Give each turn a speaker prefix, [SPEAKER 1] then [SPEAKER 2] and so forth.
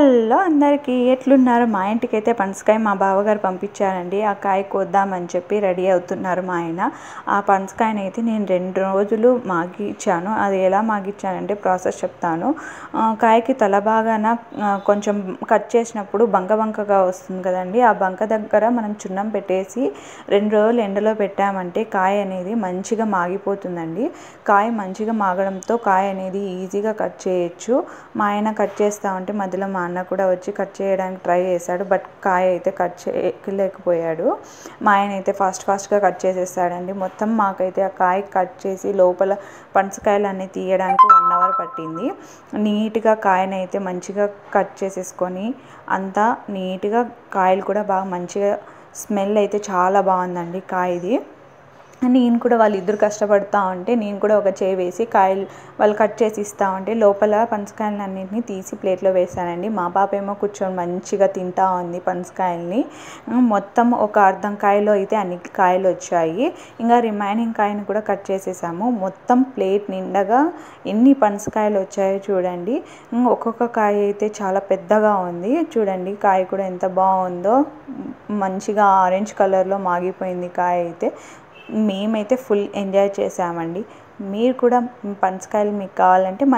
[SPEAKER 1] Hello అందరికీ ఎట్లున్నారు? మా ఇంటికైతే పనసకాయ మా బావగారు పంపించారండి. ఆ కాయ కోద్దామని చెప్పి రెడీ అవుతున్నారు మా ఆయన. ఆ పనసకాయని అయితే నేను 2 రోజులు మాగిచ్చాను. అది ఎలా మాగిచ్చానంటే ప్రాసెస్ చెప్తాను. కాయకి తల భాగాన కొంచెం కట్ చేసినప్పుడు బంకగా వస్తుంది కదండి. ఆ బంక దగ్గర మనం చున్నం పెట్టేసి 2 రోజులు ఎండలో పెట్టామంటే కాయ అనేది మంచిగా మాగిపోతుందండి. కాయ మంచిగా మాగడంతో కాయ అనేది ఈజీగా కట్ చేయొచ్చు. మా ఆయన కట్ చేస్తా ఉంటే మధ్యలో మా అన్న కూడా వచ్చి కట్ చేయడానికి ట్రై చేశాడు. బట్ కాయ అయితే కట్ చేయలేకపోయాడు. మా ఆయన అయితే ఫాస్ట్గా కట్ చేసేస్తాడండి. మొత్తం మాకైతే ఆ కాయ కట్ చేసి లోపల పనసకాయలు అన్నీ తీయడానికి 1 అవర్ పట్టింది. నీట్గా కాయనైతే మంచిగా కట్ చేసేసుకొని అంతా నీట్గా కాయలు కూడా బాగా మంచిగా స్మెల్ అయితే చాలా బాగుందండి కాయది. నేను కూడా వాళ్ళిద్దరు కష్టపడుతూ ఉంటే నేను కూడా ఒక చేయి వేసి కాయలు వాళ్ళు కట్ చేసి ఇస్తూ ఉంటే లోపల పనసకాయలన్నింటినీ తీసి ప్లేట్లో వేసానండి. మా పాప ఏమో కూర్చొని మంచిగా తింటూ ఉంది పనసకాయల్ని. మొత్తం ఒక అర్ధం కాయలో అయితే అన్ని కాయలు వచ్చాయి. ఇంకా రిమైనింగ్ కాయని కూడా కట్ చేసేసాము. మొత్తం ప్లేట్ నిండగా ఎన్ని పనసకాయలు వచ్చాయో చూడండి. ఒక్కొక్క కాయ అయితే చాలా పెద్దగా ఉంది. చూడండి కాయ కూడా ఎంత బాగుందో. మంచిగా ఆరెంజ్ కలర్లో మాగిపోయింది కాయ అయితే. మేమైతే ఫుల్ ఎంజాయ్ చేసామండి. మీరు కూడా పనసకాయలు మీకు కావాలంటే మా